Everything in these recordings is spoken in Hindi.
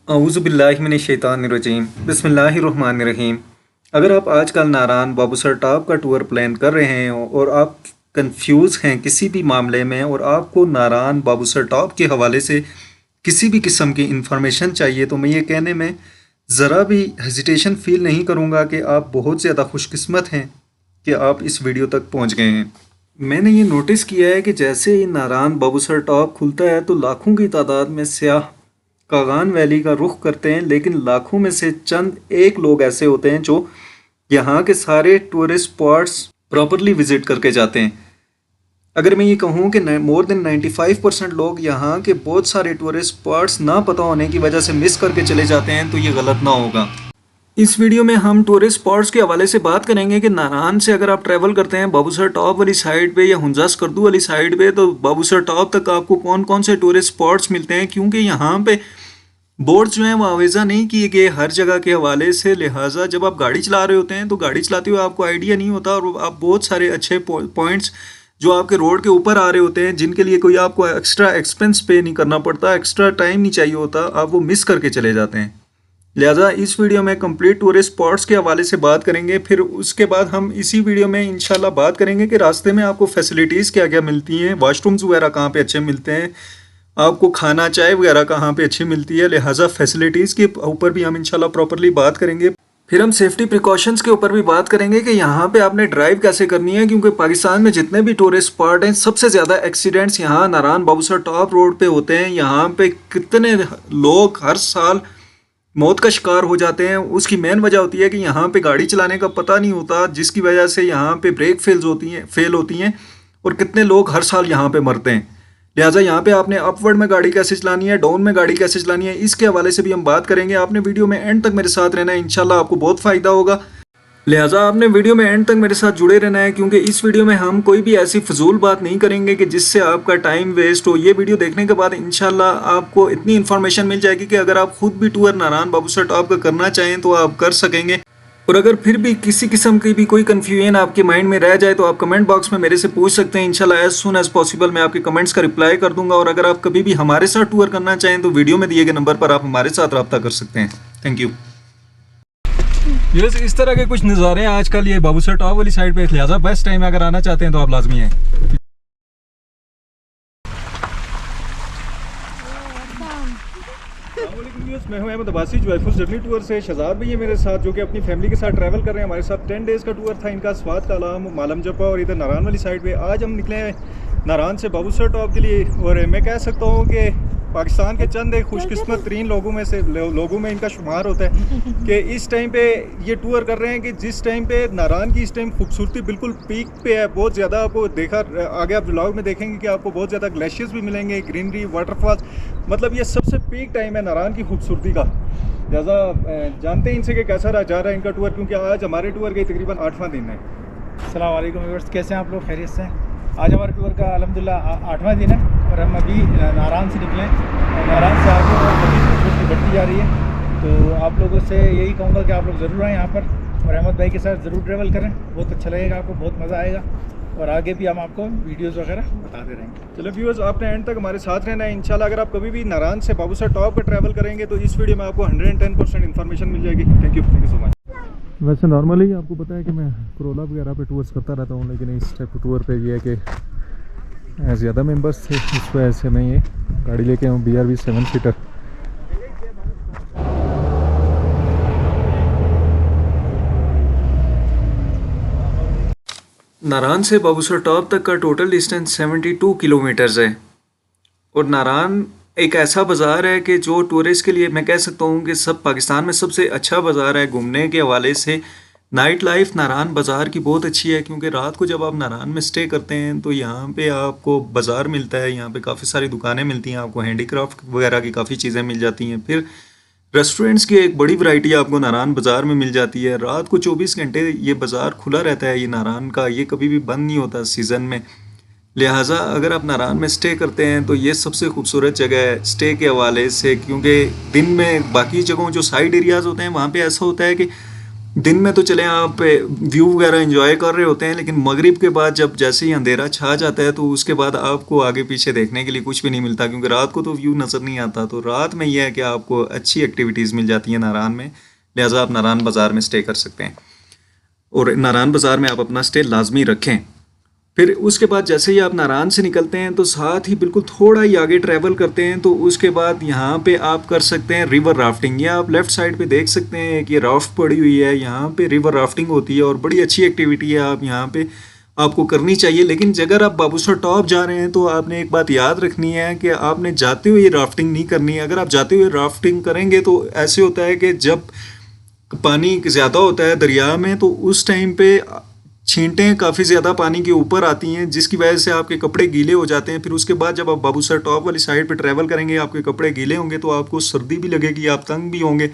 औज़ुबिल्लाहिमिनश्शैतानिर्रजीम बिस्मिल्लाहिर्रहमानिर्रहीम। अगर आप आजकल नारान बाबूसर टॉप का टूर प्लान कर रहे हैं और आप कंफ्यूज हैं किसी भी मामले में और आपको नारान बाबूसर टॉप के हवाले से किसी भी किस्म की इंफॉर्मेशन चाहिए, तो मैं ये कहने में ज़रा भी हेजिटेशन फ़ील नहीं करूँगा कि आप बहुत ज़्यादा खुशकिस्मत हैं कि आप इस वीडियो तक पहुँच गए हैं। मैंने ये नोटिस किया है कि जैसे ही नारान बाबूसर टॉप खुलता है तो लाखों की तादाद में सयाह कागान वैली का रुख करते हैं, लेकिन लाखों में से चंद एक लोग ऐसे होते हैं जो यहाँ के सारे टूरिस्ट स्पॉट्स प्रॉपरली विजिट करके जाते हैं। अगर मैं ये कहूँ कि मोर देन 95% लोग यहाँ के बहुत सारे टूरिस्ट स्पॉट्स ना पता होने की वजह से मिस करके चले जाते हैं, तो ये गलत ना होगा। इस वीडियो में हम टूरिस्ट स्पॉट्स के हवाले से बात करेंगे कि नारान से अगर आप ट्रैवल करते हैं बाबूसर टॉप वाली साइड पे या हुंजा स्कर्दू वाली साइड पे, तो बाबूसर टॉप तक आपको कौन कौन से टूरिस्ट स्पॉट्स मिलते हैं, क्योंकि यहाँ पे बोर्ड्स जो हैं वो आवेज़ा नहीं किए गए हर जगह के हवाले से। लिहाजा जब आप गाड़ी चला रहे होते हैं तो गाड़ी चलाते हुए आपको आइडिया नहीं होता और आप बहुत सारे अच्छे पॉइंट्स जो आपके रोड के ऊपर आ रहे होते हैं, जिनके लिए कोई आपको एक्स्ट्रा एक्सपेंस पे नहीं करना पड़ता, एक्स्ट्रा टाइम नहीं चाहिए होता, आप वो मिस करके चले जाते हैं। लिहाजा इस वीडियो में कंप्लीट टूरिस्ट स्पॉट्स के हवाले से बात करेंगे। फिर उसके बाद हम इसी वीडियो में इंशाल्लाह बात करेंगे कि रास्ते में आपको फैसिलिटीज़ क्या क्या मिलती हैं, वाशरूम्स वगैरह कहाँ पे अच्छे मिलते हैं, आपको खाना चाय वगैरह कहाँ पे अच्छी मिलती है। लिहाजा फैसिलिटीज़ के ऊपर भी हम इंशाल्लाह प्रॉपरली बात करेंगे। फिर हम सेफ्टी प्रिकॉशंस के ऊपर भी बात करेंगे कि यहाँ पे आपने ड्राइव कैसे करनी है, क्योंकि पाकिस्तान में जितने भी टूरिस्ट स्पॉट हैं सबसे ज़्यादा एक्सीडेंट्स यहाँ नारान बाबूसर टॉप रोड पे होते हैं। यहाँ पे कितने लोग हर साल मौत का शिकार हो जाते हैं। उसकी मेन वजह होती है कि यहाँ पे गाड़ी चलाने का पता नहीं होता, जिसकी वजह से यहाँ पे ब्रेक फेल होती हैं और कितने लोग हर साल यहाँ पे मरते हैं। लिहाजा यहाँ पे आपने अपवर्ड में गाड़ी कैसे चलानी है, डाउन में गाड़ी कैसे चलानी है, इसके हवाले से भी हम बात करेंगे। आपने वीडियो में एंड तक मेरे साथ रहना है, इंशाल्लाह आपको बहुत फ़ायदा होगा। लिहाजा आपने वीडियो में एंड तक मेरे साथ जुड़े रहना है, क्योंकि इस वीडियो में हम कोई भी ऐसी फजूल बात नहीं करेंगे कि जिससे आपका टाइम वेस्ट हो। ये वीडियो देखने के बाद इंशाल्लाह आपको इतनी इन्फॉर्मेशन मिल जाएगी कि अगर आप खुद भी टूर नारान बाबूसर टॉप का करना चाहें तो आप कर सकेंगे। और अगर फिर भी किसी किस्म की भी कोई कन्फ्यूजन आपके माइंड में रह जाए तो आप कमेंट बॉक्स में मेरे से पूछ सकते हैं। इंशाल्लाह एज सून एज पॉसिबल मैं आपके कमेंट्स का रिप्लाई कर दूंगा। और अगर आप कभी भी हमारे साथ टूर करना चाहें तो वीडियो में दिए गए नंबर पर आप हमारे साथ रब्ता कर सकते हैं। Thank you. ये इस तरह के कुछ नज़ारे हैं आजकल ये बाबूसर टॉप वाली साइड पे। लिहाजा बेस्ट टाइम है, अगर आना चाहते हैं तो आप लाजमी हैं। मैं हूं Ahmed Abbasi joyful journey tour से। शहजाद भी है मेरे साथ जो कि अपनी फैमिली के साथ ट्रैवल कर रहे हैं। हमारे साथ 10 डेज़ का टूर था इनका, स्वात का आलम, मालम जप्पा और इधर नारान वाली साइड पे। आज हम निकले हैं नारान से बाबूसर टॉप के लिए। और मैं कह सकता हूँ कि पाकिस्तान के चंद एक खुशकिस्मत तरीन लोगों में इनका शुमार होता है कि इस टाइम पे ये टूर कर रहे हैं कि जिस टाइम पे नारान की इस टाइम खूबसूरती बिल्कुल पीक पे है। बहुत ज़्यादा आपको आगे आप व्लॉग में देखेंगे कि आपको बहुत ज़्यादा ग्लेशियर्स भी मिलेंगे, ग्रीनरी, वाटरफॉल्स, मतलब ये सबसे पीक टाइम है नारान की खूबसूरती का। लिहाजा जानते हैं इनसे कि कैसा जा रहा है इनका टूर, क्योंकि आज हमारे टूर के तकरीबन 8वां दिन है। अस्सलाम वालेकुम व्यूअर्स, कैसे हैं आप लोग? खैरियत से हैं? आज हमारे टूर का अल्हम्दुलिल्लाह 8वां दिन है और हम अभी नारान से निकले और नारान से आगे और मज़ीद खूबसूरती बढ़ती जा रही है। तो आप लोगों से यही कहूँगा कि आप लोग ज़रूर आएँ यहाँ पर और अहमद भाई के साथ ज़रूर ट्रैवल करें, बहुत अच्छा लगेगा आपको, बहुत मज़ा आएगा। और आगे भी हम आपको वीडियोज़ वगैरह बताते रहेंगे। चलो व्यूअर्स, आपने एंड तक हमारे साथ रहना है इंशाल्लाह। अगर आप कभी भी नारान से बाबूसर टॉप पर ट्रैवल करेंगे तो इस वीडियो में आपको 110% इन्फॉर्मेशन मिल जाएगी। Thank you so much. वैसे नॉर्मली आपको पता है कि मैं करोला वगैरह पे टूर्स करता रहता हूँ, लेकिन इस टाइप के टूर पे ये है कि ज़्यादा मेंबर्स थे, इस वजह से मैं ये गाड़ी लेके हूँ BRV 7 सीटर। नारान से बाबूसर टॉप तक का टोटल डिस्टेंस 72 किलोमीटर्स है। और नारान एक ऐसा बाज़ार है कि जो टूरिस्ट के लिए मैं कह सकता हूँ कि सब पाकिस्तान में सबसे अच्छा बाज़ार है घूमने के हवाले से। नाइट लाइफ नारान बाज़ार की बहुत अच्छी है, क्योंकि रात को जब आप नारान में स्टे करते हैं तो यहाँ पे आपको बाज़ार मिलता है, यहाँ पे काफ़ी सारी दुकानें मिलती हैं, आपको हैंडीक्राफ्ट वगैरह की काफ़ी चीज़ें मिल जाती हैं। फिर रेस्टोरेंट्स की एक बड़ी वैरायटी आपको नारान बाज़ार में मिल जाती है। रात को 24 घंटे ये बाज़ार खुला रहता है, ये नारान का, ये कभी भी बंद नहीं होता सीज़न में। लिहाजा अगर आप नारान में स्टे करते हैं तो ये सबसे खूबसूरत जगह है स्टे के हवाले से, क्योंकि दिन में बाकी जगहों जो साइड एरियाज़ होते हैं वहाँ पे ऐसा होता है कि दिन में तो चले आप व्यू वगैरह एंजॉय कर रहे होते हैं, लेकिन मगरिब के बाद जब जैसे ही अंधेरा छा जाता है तो उसके बाद आपको आगे पीछे देखने के लिए कुछ भी नहीं मिलता, क्योंकि रात को तो व्यू नज़र नहीं आता। तो रात में यह है कि आपको अच्छी एक्टिविटीज़ मिल जाती हैं नारान में, लिहाजा आप नारान बाज़ार में स्टे कर सकते हैं और नारान बाज़ार में आप अपना स्टे लाजमी रखें। फिर उसके बाद जैसे ही आप नारान से निकलते हैं तो साथ ही बिल्कुल थोड़ा ही आगे ट्रैवल करते हैं तो उसके बाद यहाँ पे आप कर सकते हैं रिवर राफ्टिंग। या आप लेफ़्ट साइड पे देख सकते हैं कि राफ्ट पड़ी हुई है, यहाँ पे रिवर राफ्टिंग होती है और बड़ी अच्छी एक्टिविटी है, आप यहाँ पे आपको करनी चाहिए। लेकिन अगर आप बाबूसर टॉप जा रहे हैं तो आपने एक बात याद रखनी है कि आपने जाते हुए राफ्टिंग नहीं करनी है। अगर आप जाते हुए राफ्टिंग करेंगे तो ऐसे होता है कि जब पानी ज़्यादा होता है दरिया में तो उस टाइम पे छींटें काफ़ी ज़्यादा पानी के ऊपर आती हैं, जिसकी वजह से आपके कपड़े गीले हो जाते हैं। फिर उसके बाद जब आप बाबूसर टॉप वाली साइड पे ट्रैवल करेंगे आपके कपड़े गीले होंगे तो आपको सर्दी भी लगेगी, आप तंग भी होंगे।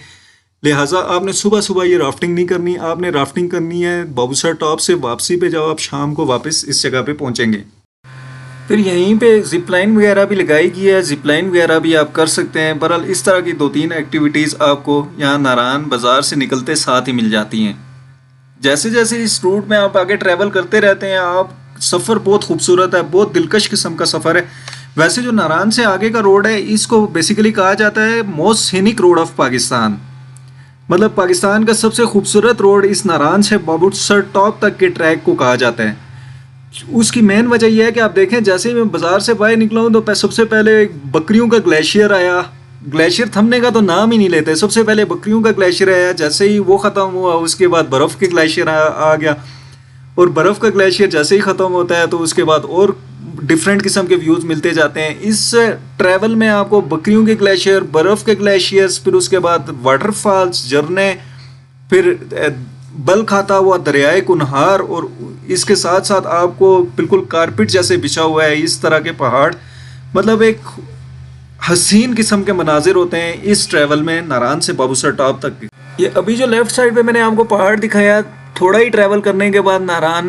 लिहाजा आपने सुबह सुबह ये राफ्टिंग नहीं करनी, आपने राफ्टिंग करनी है बाबूसर टॉप से वापसी पे, जब आप शाम को वापस इस जगह पे पहुँचेंगे। फिर यहीं पे जिप लाइन वगैरह भी लगाई गई है, जिप लाइन वगैरह भी आप कर सकते हैं। बहरहाल इस तरह की 2-3 एक्टिविटीज़ आपको यहाँ नारान बाज़ार से निकलते साथ ही मिल जाती हैं। जैसे जैसे इस रूट में आप आगे ट्रैवल करते रहते हैं, आप सफ़र बहुत खूबसूरत है, बहुत दिलकश किस्म का सफ़र है। वैसे जो नारान से आगे का रोड है इसको बेसिकली कहा जाता है most scenic road of Pakistan, मतलब पाकिस्तान का सबसे खूबसूरत रोड इस नारान से बाबूसर टॉप तक के ट्रैक को कहा जाता है। उसकी मेन वजह यह है कि आप देखें जैसे ही मैं बाज़ार से बाहर निकला हूँ तो सबसे पहले बकरियों का ग्लेशियर आया। ग्लेशियर थमने का तो नाम ही नहीं लेते, सबसे पहले बकरियों का ग्लेशियर आया, जैसे ही वो ख़त्म हुआ उसके बाद बर्फ़ के ग्लेशियर आ गया, और बर्फ़ का ग्लेशियर जैसे ही ख़त्म होता है तो उसके बाद और डिफरेंट किस्म के व्यूज़ मिलते जाते हैं। इस ट्रैवल में आपको बकरियों के ग्लेशियर, बर्फ़ के ग्लेशियर्स, फिर उसके बाद वाटरफॉल्स, झरने, फिर बल खाता हुआ दरियाए कुनहार, और इसके साथ साथ आपको बिल्कुल कारपेट जैसे बिछा हुआ है इस तरह के पहाड़, मतलब एक हसीन किस्म के मनाजिर होते हैं इस ट्रैवल में नारान से बाबूसर टॉप तक। ये अभी जो लेफ़्ट साइड पे मैंने आपको पहाड़ दिखाया, थोड़ा ही ट्रैवल करने के बाद नारान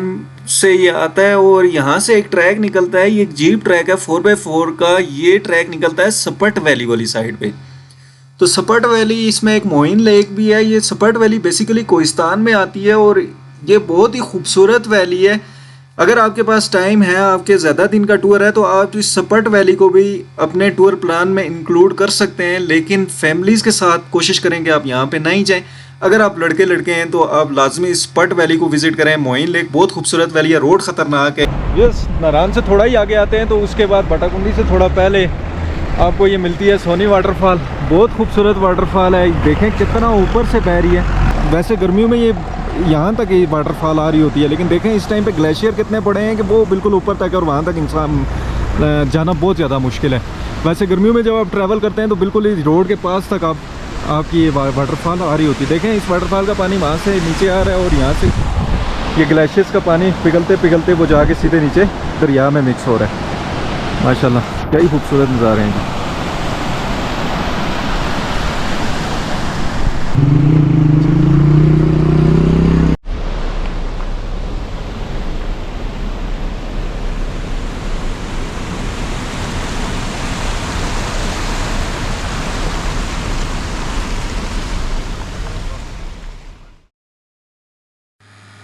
से ये आता है और यहाँ से एक ट्रैक निकलता है, ये एक जीप ट्रैक है 4x4 का। ये ट्रैक निकलता है सपट वैली वाली साइड पे। तो सपट वैली, इसमें एक मोइन लेक भी है। ये सपट वैली बेसिकली कोहिस्तान में आती है और ये बहुत ही खूबसूरत वैली है। अगर आपके पास टाइम है, आपके ज़्यादा दिन का टूर है, तो आप इस सपट वैली को भी अपने टूर प्लान में इंक्लूड कर सकते हैं, लेकिन फैमिलीज़ के साथ कोशिश करें कि आप यहाँ पे नहीं जाएं। अगर आप लड़के हैं तो आप लाजमी इस सपट वैली को विज़िट करें। मोइन लेक बहुत खूबसूरत वैली है, रोड ख़तरनाक है। यस, नारान से थोड़ा ही आगे आते हैं तो उसके बाद बटाकुंडी से थोड़ा पहले आपको ये मिलती है सोनी वाटरफॉल। बहुत खूबसूरत वाटरफॉल है, देखें कितना ऊपर से बह रही है। वैसे गर्मियों में ये यहाँ तक ये वाटरफॉल आ रही होती है, लेकिन देखें इस टाइम पे ग्लेशियर कितने पड़े हैं कि वो बिल्कुल ऊपर तक है और वहाँ तक इंसान जाना बहुत ज़्यादा मुश्किल है। वैसे गर्मियों में जब आप ट्रैवल करते हैं तो बिल्कुल इस रोड के पास तक आपकी ये वाटरफॉल आ रही होती है। देखें इस वाटरफॉल का पानी वहाँ से नीचे आ रहा है और यहाँ से ये ग्लेशियर्स का पानी पिघलते पिघलते वो जाके सीधे नीचे दरिया में मिक्स हो रहा है। माशाल्लाह क्या ही खूबसूरत नज़ारे हैं।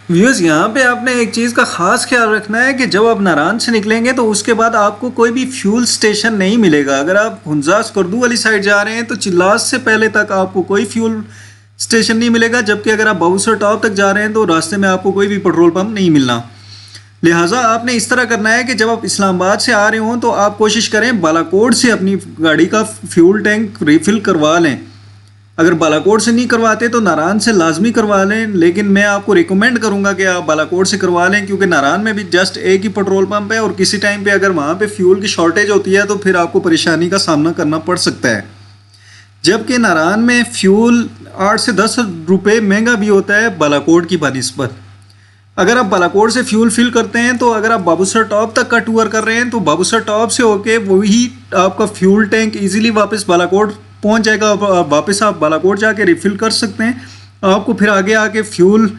व्यूअर्स, यहाँ पे आपने एक चीज़ का ख़ास ख्याल रखना है कि जब आप नारान से निकलेंगे तो उसके बाद आपको कोई भी फ्यूल स्टेशन नहीं मिलेगा। अगर आप हुंजास करदू वाली साइड जा रहे हैं तो चिल्लास से पहले तक आपको कोई फ्यूल स्टेशन नहीं मिलेगा, जबकि अगर आप बाबूसर टॉप तक जा रहे हैं तो रास्ते में आपको कोई भी पेट्रोल पंप नहीं मिलना। लिहाजा आपने इस तरह करना है कि जब आप इस्लामाबाद से आ रहे हों तो आप कोशिश करें बालाकोट से अपनी गाड़ी का फ्यूल टैंक रिफ़िल करवा लें। अगर बालाकोट से नहीं करवाते तो नारान से लाजमी करवा लें, लेकिन मैं आपको रिकमेंड करूंगा कि आप बालाकोट से करवा लें, क्योंकि नारान में भी जस्ट एक ही पेट्रोल पंप है और किसी टाइम पे अगर वहाँ पे फ्यूल की शॉर्टेज होती है तो फिर आपको परेशानी का सामना करना पड़ सकता है। जबकि नारान में फ्यूल 8 से 10 रुपये महंगा भी होता है बालाकोट की बनिस्बत। अगर आप बालाकोट से फ्यूल फिल करते हैं तो अगर आप बाबूसर टॉप तक का टूर कर रहे हैं तो बाबूसर टॉप से होके वही आपका फ्यूल टैंक ईजिली वापस बालाकोट पहुंच जाएगा। वापस आप बालाकोट जाके रिफ़िल कर सकते हैं, आपको फिर आगे आके फ्यूल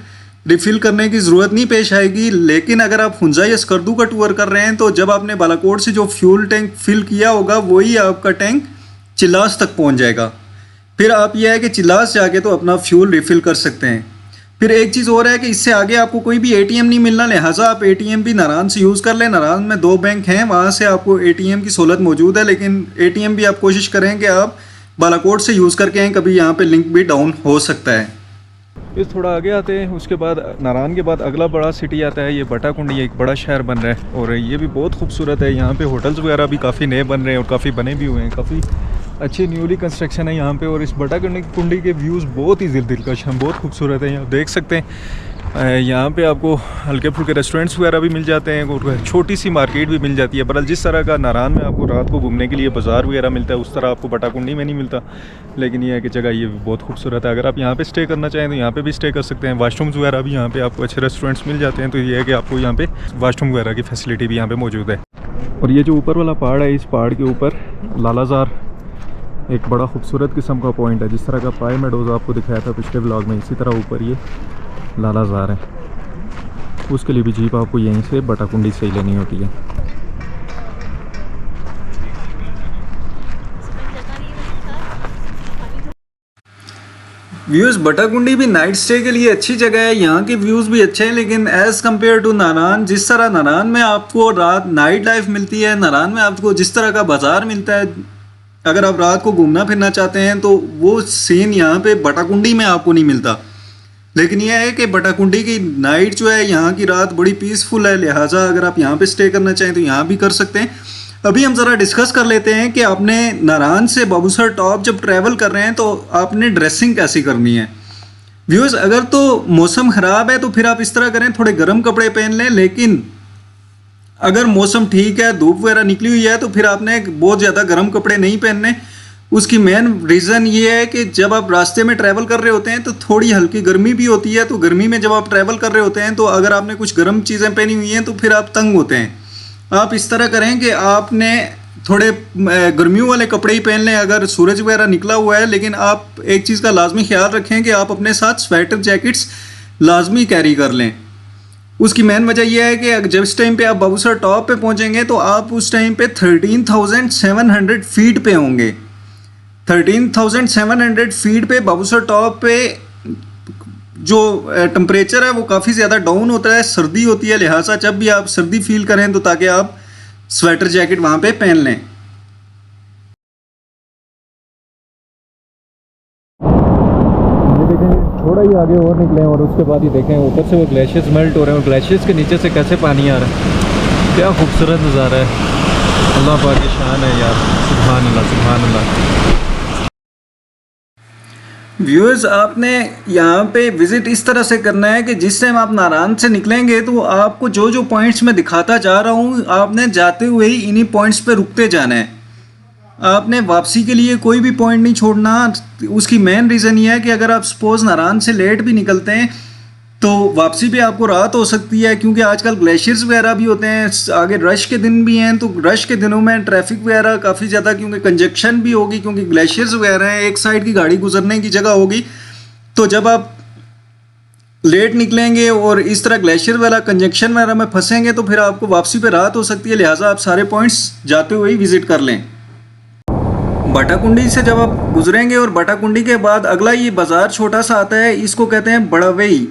रिफ़िल करने की ज़रूरत नहीं पेश आएगी। लेकिन अगर आप हुंजा या स्कर्दू का टूर कर रहे हैं तो जब आपने बालाकोट से जो फ्यूल टैंक फिल किया होगा वही आपका टैंक चिल्लास तक पहुंच जाएगा। फिर आप यह है कि चिल्लास जाके तो अपना फ्यूल रिफ़िल कर सकते हैं। फिर एक चीज़ और है कि इससे आगे आपको कोई भी एटीएम नहीं मिलना, लिहाजा आप एटीएम भी नारान से यूज़ कर लें। नारान में 2 बैंक हैं, वहाँ से आपको एटीएम की सहूलत मौजूद है, लेकिन एटीएम भी आप कोशिश करें कि आप बालाकोट से यूज़ करके आएँ, कभी यहाँ पे लिंक भी डाउन हो सकता है। इस थोड़ा आगे आते हैं, उसके बाद नारान के बाद अगला बड़ा सिटी आता है, ये बटाकुंडी, एक बड़ा शहर बन रहा है और ये भी बहुत खूबसूरत है। यहाँ पे होटल्स वगैरह भी काफ़ी नए बन रहे हैं और काफ़ी बने भी हुए हैं, काफ़ी अच्छी न्यूली कंस्ट्रक्शन है यहाँ पे। और इस बटाकुंडी के व्यूज़ बहुत ही दिलकश हैं, बहुत खूबसूरत है। आप देख सकते हैं यहाँ पे आपको हल्के फुल्के रेस्टोरेंट्स वगैरह भी मिल जाते हैं और छोटी सी मार्केट भी मिल जाती है। बहरहाल जिस तरह का नारान में आपको रात को घूमने के लिए बाज़ार वगैरह मिलता है, उस तरह आपको बटाकुंडी में नहीं मिलता। लेकिन ये है कि जगह ये भी बहुत खूबसूरत है। अगर आप यहाँ पे स्टे करना चाहें तो यहाँ पे भी स्टे कर सकते हैं। वाशरूम्स वगैरह भी यहाँ पे आपको अच्छे रेस्टोरेंट्स मिल जाते हैं, तो ये है कि आपको यहाँ पे वाशरूम वगैरह की फैसिलिटी भी यहाँ पे मौजूद है। और ये जो ऊपर वाला पहाड़ है, इस पहाड़ के ऊपर लालाजार एक बड़ा खूबसूरत किस्म का पॉइंट है। जिस तरह का पाई मेडोज़ आपको दिखाया था पिछले ब्लॉग में, इसी तरह ऊपर ये लालाजार है। उसके लिए भी जीप आपको यहीं से बटाकुंडी से ही लेनी होती है। व्यूज़ बटाकुंडी भी नाइट स्टे के लिए अच्छी जगह है, यहाँ के व्यूज़ भी अच्छे हैं, लेकिन एज़ कम्पेयर टू नारान, जिस तरह नारान में आपको रात नाइट लाइफ मिलती है, नारान में आपको जिस तरह का बाज़ार मिलता है, अगर आप रात को घूमना फिरना चाहते हैं तो वो सीन यहाँ पे बटाकुंडी में आपको नहीं मिलता। लेकिन यह है कि बटाकुंडी की नाइट जो है, यहाँ की रात बड़ी पीसफुल है, लिहाजा अगर आप यहाँ पे स्टे करना चाहें तो यहाँ भी कर सकते हैं। अभी हम ज़रा डिस्कस कर लेते हैं कि आपने नारान से बाबूसर टॉप जब ट्रैवल कर रहे हैं तो आपने ड्रेसिंग कैसी करनी है। व्यूअर्स, अगर तो मौसम ख़राब है तो फिर आप इस तरह करें, थोड़े गर्म कपड़े पहन लें, लेकिन अगर मौसम ठीक है, धूप वगैरह निकली हुई है, तो फिर आपने बहुत ज़्यादा गर्म कपड़े नहीं पहनने। उसकी मेन रीज़न ये है कि जब आप रास्ते में ट्रैवल कर रहे होते हैं तो थोड़ी हल्की गर्मी भी होती है, तो गर्मी में जब आप ट्रैवल कर रहे होते हैं तो अगर आपने कुछ गर्म चीज़ें पहनी हुई हैं तो फिर आप तंग होते हैं। आप इस तरह करें कि आपने थोड़े गर्मियों वाले कपड़े ही पहन लें अगर सूरज वगैरह निकला हुआ है, लेकिन आप एक चीज़ का लाजमी ख्याल रखें कि आप अपने साथ स्वेटर जैकेट्स लाजमी कैरी कर लें। उसकी मेन वजह यह है कि जब इस टाइम पे आप बाबूसर टॉप पे पहुंचेंगे तो आप उस टाइम पे 13,700 फीट पे होंगे। 13,700 फीट पे बाबूसर टॉप पे जो टेम्परेचर है वो काफ़ी ज़्यादा डाउन होता है, सर्दी होती है, लिहाजा जब भी आप सर्दी फील करें तो ताकि आप स्वेटर जैकेट वहाँ पे पहन लें। ये देखें, थोड़ा ही आगे और निकले और उसके बाद ही देखें ऊपर से वो ग्लेशियर्स मेल्ट हो रहे हैं और ग्लेशियर्स के नीचे से कैसे पानी आ रहा है। क्या खूबसूरत नज़ारा है, अल्लाह पाक की शान है यार, सुभान अल्लाह, सुभान अल्लाह। व्यूअर्स, आपने यहाँ पे विज़िट इस तरह से करना है कि जिस टाइम आप नारान से निकलेंगे तो आपको जो जो पॉइंट्स मैं दिखाता जा रहा हूँ, आपने जाते हुए ही इन्हीं पॉइंट्स पे रुकते जाना है। आपने वापसी के लिए कोई भी पॉइंट नहीं छोड़ना। उसकी मेन रीज़न ये है कि अगर आप सपोज़ नारान से लेट भी निकलते हैं तो वापसी पे आपको राहत हो सकती है, क्योंकि आजकल ग्लेशियर्स वगैरह भी होते हैं, आगे रश के दिन भी हैं, तो रश के दिनों में ट्रैफिक वगैरह काफ़ी ज़्यादा, क्योंकि कंजक्शन भी होगी, क्योंकि ग्लेशियर्स वगैरह हैं, एक साइड की गाड़ी गुजरने की जगह होगी। तो जब आप लेट निकलेंगे और इस तरह ग्लेशियर वाला कंजक्शन वगैरह में फंसेंगे तो फिर आपको वापसी पे राहत हो सकती है, लिहाजा आप सारे पॉइंट्स जाते हुए ही विज़िट कर लें। बटाकुंडी से जब आप गुजरेंगे और बटाकुंडी के बाद अगला ये बाज़ार छोटा सा आता है, इसको कहते हैं बड़वई।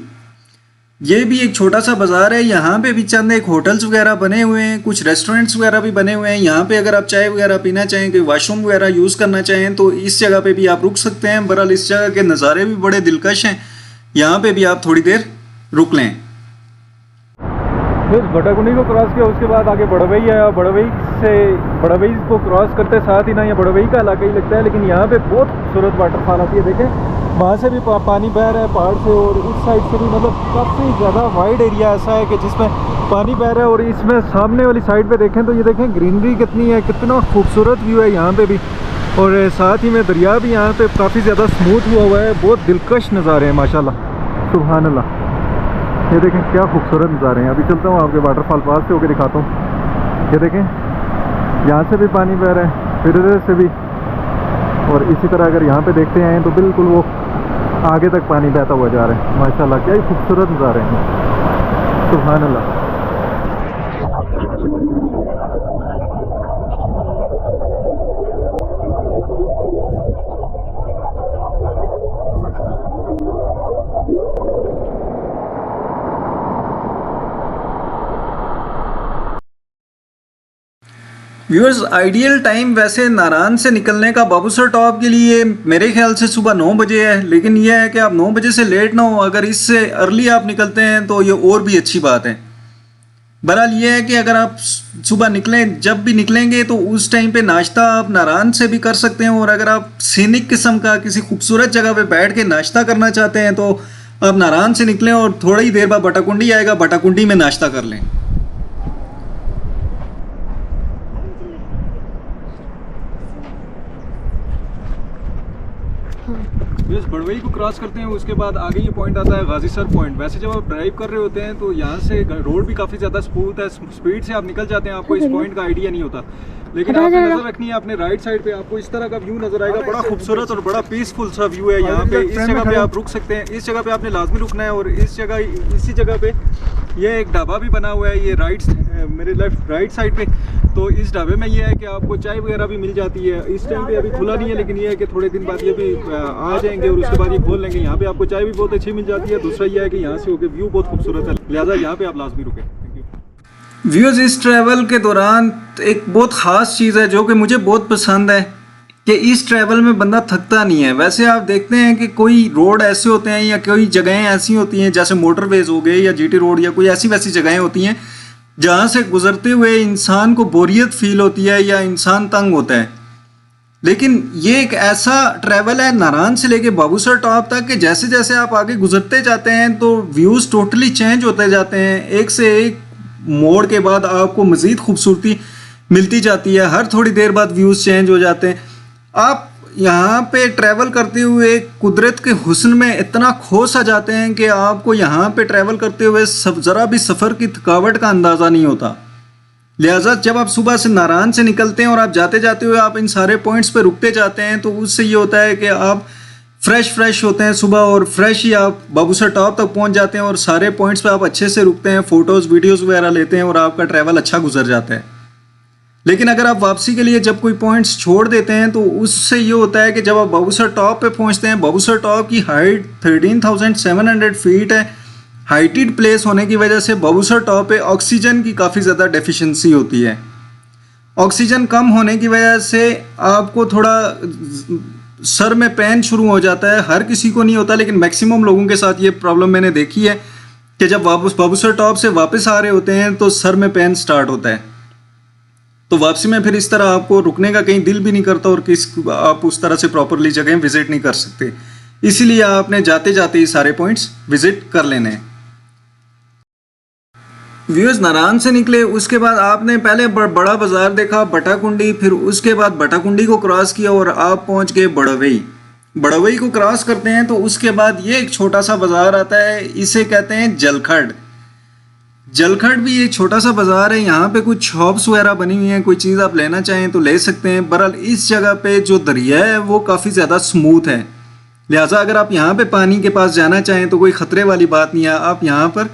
ये भी एक छोटा सा बाज़ार है, यहाँ पे भी चंद एक होटल्स वगैरह बने हुए हैं, कुछ रेस्टोरेंट्स वगैरह भी बने हुए हैं। यहाँ पे अगर आप चाय वगैरह पीना चाहें, कोई वाशरूम वगैरह यूज़ करना चाहें तो इस जगह पे भी आप रुक सकते हैं। बहरहाल इस जगह के नज़ारे भी बड़े दिलकश हैं, यहाँ पे भी आप थोड़ी देर रुक लें। फिर बटाकुंडी को क्रॉस किया, उसके बाद आगे बड़वई आया। बड़वई को क्रॉस करते साथ ही ना ये बड़वई का इलाका ही लगता है, लेकिन यहाँ पे बहुत खूबसूरत वाटरफॉल आती है। देखें, वहाँ से भी पानी बह रहा है पहाड़ से और इस साइड से भी, मतलब काफ़ी ज़्यादा वाइड एरिया ऐसा है कि जिसमें पानी बह रहा है। और इसमें सामने वाली साइड पे देखें तो ये देखें ग्रीनरी कितनी है, कितना खूबसूरत व्यू है यहाँ पे भी। और साथ ही में दरिया भी यहाँ पे काफ़ी ज़्यादा स्मूथ हुआ है, बहुत दिलकश नज़ारे हैं माशाल्लाह, सुभान अल्लाह। ये देखें क्या खूबसूरत नज़ारे हैं। अभी चलता हूँ आपके वाटरफॉल पास से होकर दिखाता हूँ। ये देखें, यहाँ से भी पानी बह रहा है, फिर इधर से भी, और इसी तरह अगर यहाँ पे देखते हैं तो बिल्कुल वो आगे तक पानी बहता हुआ जा रहा है। माशाल्लाह क्या ही खूबसूरत नज़ारे हैं, सुभान अल्लाह। व्यूअर्स, आइडियल टाइम वैसे नारायण से निकलने का बाबूसर टॉप के लिए मेरे ख्याल से सुबह 9 बजे है, लेकिन यह है कि आप 9 बजे से लेट ना हो। अगर इससे अर्ली आप निकलते हैं तो ये और भी अच्छी बात है। बहरहाल ये है कि अगर आप सुबह निकलें, जब भी निकलेंगे तो उस टाइम पे नाश्ता आप नारायण से भी कर सकते हैं, और अगर आप सीनिक किस्म का किसी खूबसूरत जगह पे बैठ के नाश्ता करना चाहते हैं तो आप नारायण से निकलें और थोड़ी ही देर बाद बटाकुंडी आएगा, बटाकुंडी में नाश्ता कर लें। इस बड़वई को क्रॉस करते हैं, उसके बाद आगे ये पॉइंट आता है गाजी सर पॉइंट। वैसे जब आप ड्राइव कर रहे होते हैं तो यहाँ से रोड भी काफ़ी ज़्यादा स्मूथ है, स्पीड से आप निकल जाते हैं, आपको इस पॉइंट का आइडिया नहीं होता। लेकिन आपने नजर रखनी है अपने राइट साइड पे, आपको इस तरह का व्यू नजर आएगा, बड़ा खूबसूरत और बड़ा पीसफुल सा व्यू है यहाँ पे। इस जगह पे आप रुक सकते हैं, इस जगह पे आपने लाजमी रुकना है। और इसी जगह पे ये एक ढाबा भी बना हुआ है, ये मेरे राइट साइड पे। तो इस ढाबे में ये है कि आपको चाय वगैरह भी मिल जाती है। इस टाइम पे अभी खुला नहीं है, लेकिन ये है कि थोड़े दिन बाद ये भी आ जाएंगे और उसके बाद ये खोल लेंगे। यहाँ पे आपको चाय भी बहुत अच्छी मिल जाती है। दूसरा ये है कि यहाँ से होकर व्यू बहुत खूबसूरत है, लिहाजा यहाँ पे आप लाजमी रुके। व्यूअर्स, इस ट्रैवल के दौरान एक बहुत ख़ास चीज़ है जो कि मुझे बहुत पसंद है कि इस ट्रैवल में बंदा थकता नहीं है। वैसे आप देखते हैं कि कोई रोड ऐसे होते हैं या कोई जगहें ऐसी होती हैं जैसे मोटरवेज हो गए या जीटी रोड या कोई ऐसी वैसी जगहें होती हैं जहाँ से गुजरते हुए इंसान को बोरियत फील होती है या इंसान तंग होता है। लेकिन ये एक ऐसा ट्रैवल है नारायण से लेके बाबूसर टॉप तक कि जैसे जैसे आप आगे गुजरते जाते हैं तो व्यूज़ टोटली चेंज होते जाते हैं। एक से एक मोड़ के बाद आपको मज़ीद खूबसूरती मिलती जाती है, हर थोड़ी देर बाद व्यूज़ चेंज हो जाते हैं। आप यहाँ पे ट्रैवल करते हुए कुदरत के हुस्न में इतना खो सा जाते हैं कि आपको यहाँ पे ट्रैवल करते हुए ज़रा भी सफ़र की थकावट का अंदाज़ा नहीं होता। लिहाजा जब आप सुबह से नारायण से निकलते हैं और आप जाते जाते हुए आप इन सारे पॉइंट्स पे रुकते जाते हैं तो उससे ये होता है कि आप फ्रेश होते हैं सुबह, और फ्रेश ही आप बाबूसर टॉप तक पहुंच जाते हैं और सारे पॉइंट्स पे आप अच्छे से रुकते हैं, फ़ोटोज़ वीडियोज़ वगैरह लेते हैं और आपका ट्रैवल अच्छा गुजर जाता है। लेकिन अगर आप वापसी के लिए जब कोई पॉइंट्स छोड़ देते हैं तो उससे ये होता है कि जब आप बाबूसर टॉप पे पहुंचते हैं, बाबूसर टॉप की हाइट 13,700 फीट है। हाइटेड प्लेस होने की वजह से बाबूसर टॉप पे ऑक्सीजन की काफ़ी ज़्यादा डेफिशिएंसी होती है। ऑक्सीजन कम होने की वजह से आपको थोड़ा सर में पेन शुरू हो जाता है। हर किसी को नहीं होता, लेकिन मैक्सिमम लोगों के साथ ये प्रॉब्लम मैंने देखी है कि जब बाबूसर टॉप से वापस आ रहे होते हैं तो सर में पेन स्टार्ट होता है। तो वापसी में फिर इस तरह आपको रुकने का कहीं दिल भी नहीं करता और आप उस तरह से प्रॉपरली जगह विजिट नहीं कर सकते। इसीलिए आपने जाते जाते ही सारे पॉइंट्स विजिट कर लेने हैं। व्यूअर्स, नारायण से निकले, उसके बाद आपने पहले बड़ा बाजार देखा बटाकुंडी, फिर उसके बाद बटाकुंडी को क्रॉस किया और आप पहुंच गए बड़वई। बड़वई को क्रॉस करते हैं तो उसके बाद ये एक छोटा सा बाजार आता है, इसे कहते हैं जलखड़। जलखड़ भी एक छोटा सा बाजार है, यहाँ पे कुछ शॉप्स वगैरह बनी हुई हैं, कोई चीज़ आप लेना चाहें तो ले सकते हैं। बहरहाल इस जगह पे जो दरिया है वो काफ़ी ज़्यादा स्मूथ है, लिहाजा अगर आप यहाँ पे पानी के पास जाना चाहें तो कोई ख़तरे वाली बात नहीं है। आप यहाँ पर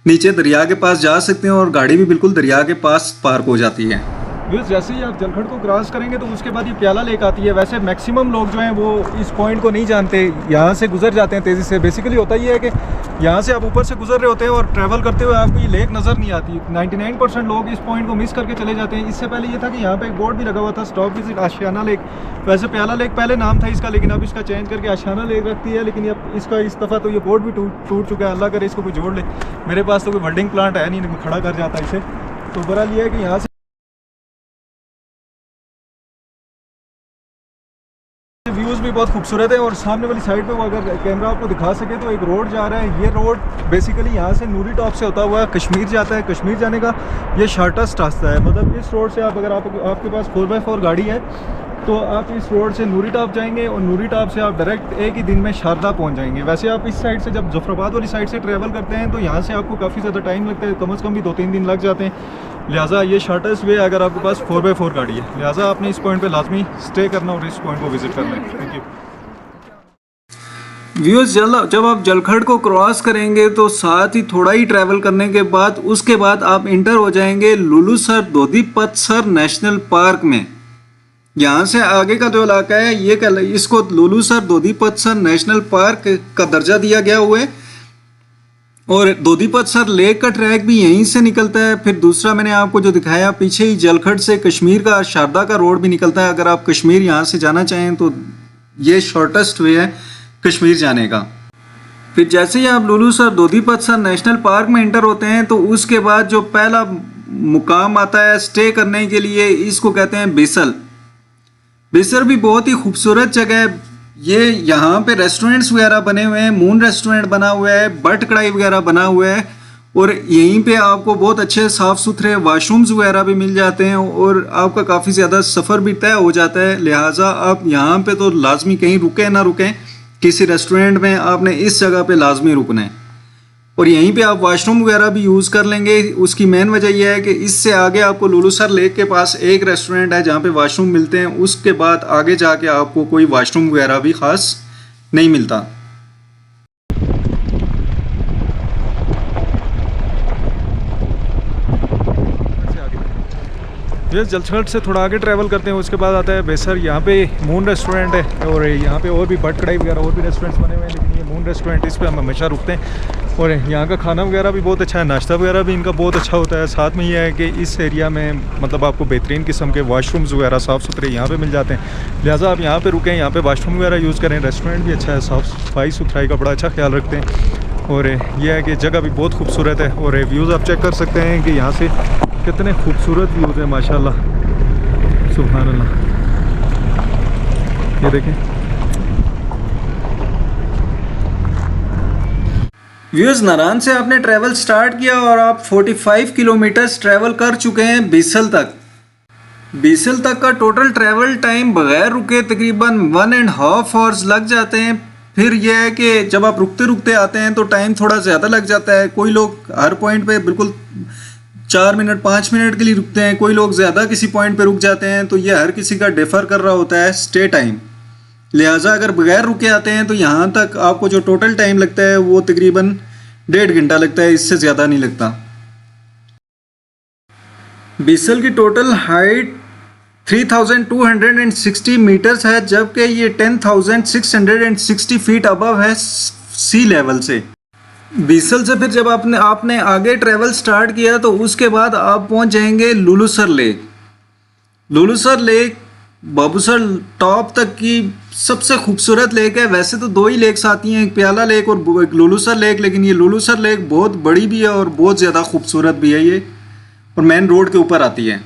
नीचे दरिया के पास जा सकते हैं और गाड़ी भी बिल्कुल दरिया के पास पार्क हो जाती है। जैसे ही आप जलखड़ को क्रॉस करेंगे तो उसके बाद ये प्याला लेक आती है। वैसे मैक्सिमम लोग जो हैं वो इस पॉइंट को नहीं जानते, यहाँ से गुजर जाते हैं तेज़ी से। बेसिकली होता ही है कि यहाँ से आप ऊपर से गुजर रहे होते हैं और ट्रैवल करते हुए आपको ये लेक नज़र नहीं आती। 99% लोग इस पॉइंट को मिस करके चले जाते हैं। इससे पहले ये था कि यहाँ पे एक बोर्ड भी लगा हुआ था, स्टॉप विजिट आशियाना लेक। वैसे प्याला लेक पहले नाम था इसका, लेकिन अब इसका चेंज करके आशियाना लेक रखती है। लेकिन अब इसका इस दफ़ा तो ये बोर्ड भी टूट चुका है। अल्लाह करे इसको कोई जोड़ ले। मेरे पास तो कोई वर्डिंग प्लांट है नहीं, खड़ा कर जाता इसे। तो बहरहाल ये है कि यहाँ से व्यूज़ भी बहुत खूबसूरत है। और सामने वाली साइड पे वो अगर कैमरा आपको दिखा सके तो एक रोड जा रहा है। ये रोड बेसिकली यहाँ से नूरी टॉप से होता हुआ कश्मीर जाता है। कश्मीर जाने का ये शॉर्टेस्ट रास्ता है। मतलब इस रोड से आप अगर आपके पास 4x4 गाड़ी है तो आप इस रोड से नूरी टॉप जाएंगे और नूरी टॉप से आप डायरेक्ट एक ही दिन में शारदा पहुँच जाएंगे। वैसे आप इस साइड से जब जफराबाद वाली साइड से ट्रैवल करते हैं तो यहाँ से आपको काफ़ी ज़्यादा टाइम लगता है, कम से कम भी 2-3 दिन लग जाते हैं। लिहाजा ये शॉर्टेस्ट वे अगर आपके पास 4x4 गाड़ी है, लिहाजा आपने इस पॉइंट पे लाजमी स्टे करना और इस पॉइंट को विजिट करना है। Thank you. व्यूअर्स, जब आप जलखड़ को क्रॉस करेंगे तो साथ ही थोड़ा ही ट्रैवल करने के बाद उसके बाद आप इंटर हो जाएंगे लुलूसर दोदीपतसर नेशनल पार्क में। यहाँ से आगे का जो इलाका है ये इसको लुलूसर दोदीपतसर नेशनल पार्क का दर्जा दिया गया हुआ है। और दोदीपतसर लेक का ट्रैक भी यहीं से निकलता है। फिर दूसरा मैंने आपको जो दिखाया पीछे ही जलखड़ से कश्मीर का शारदा का रोड भी निकलता है। अगर आप कश्मीर यहाँ से जाना चाहें तो ये शॉर्टेस्ट वे है कश्मीर जाने का। फिर जैसे ही आप लुलूसर दोदीपतसर नेशनल पार्क में एंटर होते हैं तो उसके बाद जो पहला मुकाम आता है स्टे करने के लिए, इसको कहते हैं बिसल। बिसर भी बहुत ही खूबसूरत जगह है। ये यहाँ पे रेस्टोरेंट्स वगैरह बने हुए हैं, मून रेस्टोरेंट बना हुआ है, बट कढ़ाई वगैरह बना हुआ है, और यहीं पे आपको बहुत अच्छे साफ़ सुथरे वाशरूम्स वगैरह भी मिल जाते हैं, और आपका काफ़ी ज़्यादा सफ़र भी तय हो जाता है। लिहाजा आप यहाँ पे तो लाजमी कहीं रुकें ना रुकें, किसी रेस्टोरेंट में आपने इस जगह पे लाजमी रुकना है, और यहीं पे आप वाशरूम वगैरह भी यूज़ कर लेंगे। उसकी मेन वजह यह है कि इससे आगे आपको लुलूसर लेक के पास एक रेस्टोरेंट है जहाँ पे वाशरूम मिलते हैं, उसके बाद आगे जाके आपको कोई वाशरूम वगैरह भी ख़ास नहीं मिलता। ये जलखड़ से थोड़ा आगे ट्रैवल करते हैं, उसके बाद आता है बेसर। यहाँ पे मून रेस्टोरेंट है, और यहाँ पे और भी बट कढ़ाई वगैरह और भी रेस्टोरेंट्स बने हुए हैं, लेकिन ये मून रेस्टोरेंट, इस पे हम हमेशा रुकते हैं। और यहाँ का खाना वगैरह भी बहुत अच्छा है, नाश्ता वगैरह भी इनका बहुत अच्छा होता है। साथ में ये है कि इस एरिया में मतलब आपको बेहतरीन किस्म के वाशरूम्स वगैरह साफ़ सुथरे यहाँ पे मिल जाते हैं। लिहाजा आप यहाँ पे रुकें, यहाँ पे वाशरूम वगैरह यूज़ करें। रेस्टोरेंट भी अच्छा है, साफ़ सफाई सुथराई का बड़ा अच्छा ख्याल रखते हैं, और यह है कि जगह भी बहुत खूबसूरत है। और व्यूज़ आप चेक कर सकते हैं कि यहाँ से कितने खूबसूरत व्यूज़ हैं माशाल्लाह, सुभान अल्लाह। ये देखें व्यूअर्स, नारान से आपने ट्रैवल स्टार्ट किया और आप 45 किलोमीटर्स ट्रैवल कर चुके हैं बीसल तक। बीसल तक का टोटल ट्रैवल टाइम बगैर रुके तकरीबन 1.5 आवर्स लग जाते हैं। फिर यह है कि जब आप रुकते रुकते आते हैं तो टाइम थोड़ा ज़्यादा लग जाता है। कोई लोग हर पॉइंट पे बिल्कुल 4 मिनट 5 मिनट के लिए रुकते हैं, कोई लोग ज़्यादा किसी पॉइंट पे रुक जाते हैं, तो ये हर किसी का डिफ़र कर रहा होता है स्टे टाइम। लिहाजा अगर बगैर रुके आते हैं तो यहाँ तक आपको जो टोटल टाइम लगता है वो तकरीबन 1.5 घंटा लगता है, इससे ज़्यादा नहीं लगता। बीसल की टोटल हाइट 3260 मीटर्स है, जबकि ये 10,660 फीट अबव है सी लेवल से। बीसल से फिर जब आपने आगे ट्रैवल स्टार्ट किया तो उसके बाद आप पहुंच जाएंगे Lulusar lake. Lulusar lake Babusar top तक की सबसे खूबसूरत लेक है। वैसे तो 2 ही लेक्स आती हैं, एक प्याला लेक और एक लुलूसर लेक, लेकिन ये लुलूसर लेक बहुत बड़ी भी है और बहुत ज़्यादा खूबसूरत भी है ये, और मेन रोड के ऊपर आती है।